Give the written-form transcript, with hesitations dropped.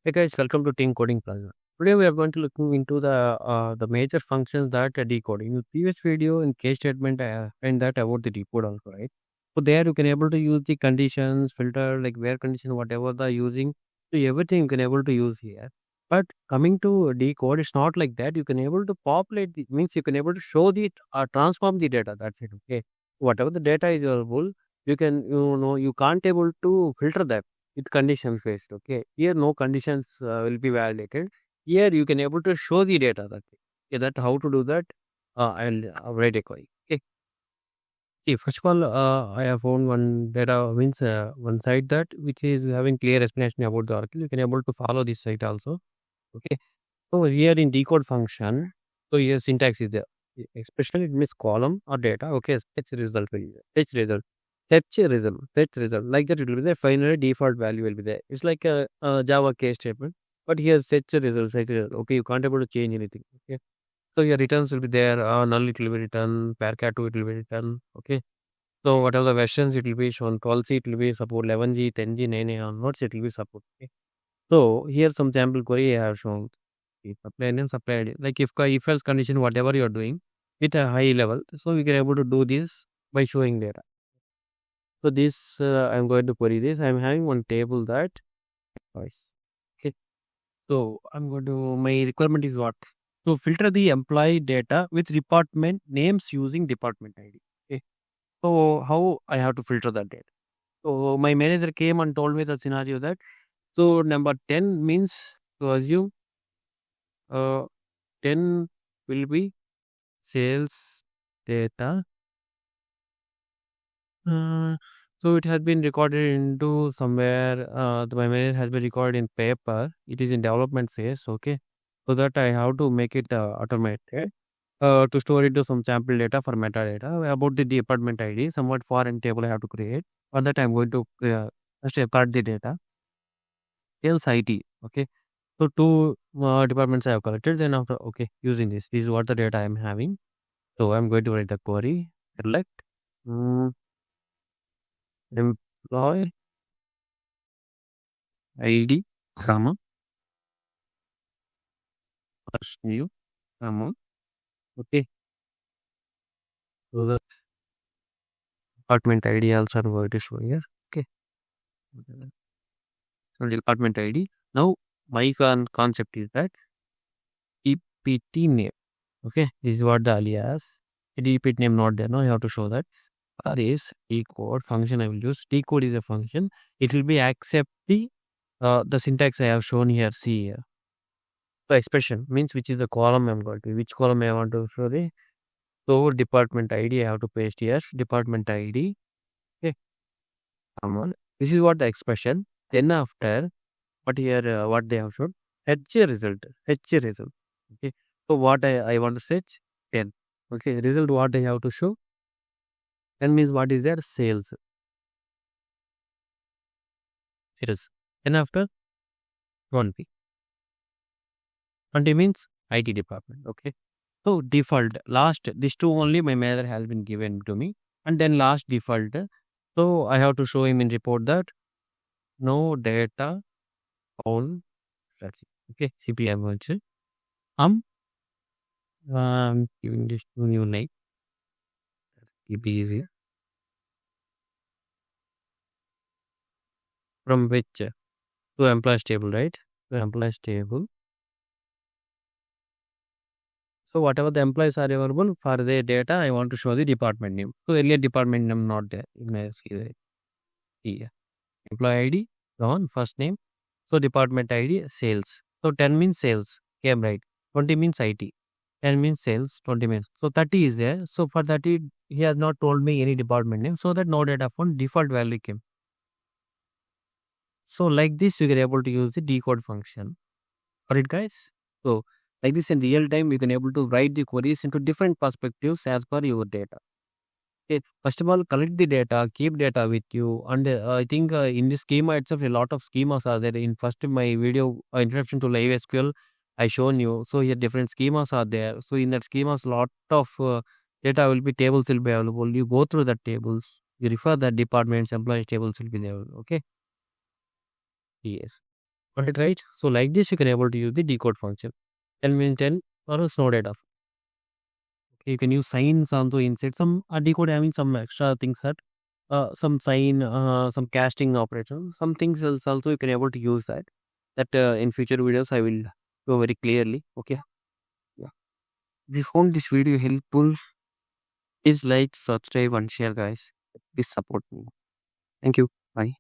Hey guys, welcome to TeamCodingPlaza. Today we are going to looking into the major functions that decode. In the previous video, in case statement, I explained that about the decode also, right? So there you can able to use the conditions, filter, like where condition, whatever the using, so everything you can able to use here. But coming to decode, it's not like that. You can able to populate the means you can able to show the transform the data. That's it. Okay, whatever the data is available, you can't able to filter that with conditions based. Okay, here no conditions will be validated. Here you can able to show the data. That okay, that how to do that. I'll write a query. Okay, see, first of all, I have found one data means one site that which is having clear explanation about the Oracle. You can able to follow this site also. Okay, so here in decode function, so here syntax is there. Expression it means column or data. Okay, fetch result will be there. Fetch result. Fetch result. Fetch result. Like that it will be there. Finally default value will be there. It's like a Java case statement. But here fetch result. Fetch result. Okay, you can't able to change anything. Okay. So your returns will be there. Null it will be written. Parcat 2 it will be written. Okay. So whatever the versions it will be shown. 12C it will be support. 11G, 10G, 9A onwards it will be support. Okay. So here some sample query I have shown. Supply name, supply ID. Like if else condition, whatever you are doing with a high level, so we can able to do this by showing data. So this I'm going to query this. I'm having one table that okay. So I'm going to my requirement is what to filter the employee data with department names using department ID. Okay. So how I have to filter that data? So my manager came and told me the scenario that so number 10 means to assume uh 10 will be sales data. Uh, so it has been recorded into somewhere. My manager has been recorded in paper. It is in development phase. Okay, so that I have to make it automated. To store into some sample data for metadata about the department ID. Somewhat foreign table I have to create. For that I'm going to first import the data. Sales ID. Okay. So two departments I have collected. Then after okay using this is what the data I'm having. So I'm going to write the query. Select. Employee ID, comma, first new, comma, okay. So the department ID also I'm going to show here. Okay. So department ID. Now my concept is that EPT name. Okay. This is what the alias. Repeat name not there. Now you have to show that. Or is decode function I will use. Decode is a function. It will be accept the syntax I have shown here. See here. So expression means which is the column I'm going to, which column I want to show the. So department ID I have to paste here. Department ID. Okay. Come on. This is what the expression. Then after what here what they have shown. H result. H result. Okay. So what I want to search 10. Okay. Result what I have to show. 10 means what is there? Sales. It is. Then after 20. 20 means IT department. Okay. So default last these two only my manager has been given to me. And then last default. So I have to show him in report that no data on that's it. Okay, CPM also. Giving this to new name. Keep it easier. From which to employees table, right? To employees table. So whatever the employees are available for their data, I want to show the department name. So earlier department name not there. You may see here. Employee ID, on first name. So department ID sales. So 10 means sales. Came right. 20 means IT. 10 means sales. 20 means. So 30 is there. So for 30, he has not told me any department name. So that no data from default value came. So like this, you can able to use the decode function. Alright, guys. So like this in real time, you can able to write the queries into different perspectives as per your data. Okay. First of all, collect the data, keep data with you. And I think in this schema itself, a lot of schemas are there. In first my video introduction to live SQL, I shown you. So here different schemas are there. So in that schemas, lot of data will be tables will be available. You go through the tables. You refer that departments, employees tables will be there. Okay. Yes. Right? So like this, you can able to use the decode function. 10 means 10 or a snow data. Okay, you can use signs also inside some decode having some extra things that some sign, some casting operation, some things else also you can able to use that. That in future videos I will go very clearly. Okay. Yeah. If you found this video helpful, please like, subscribe, and share, guys. Please support me. Thank you. Bye.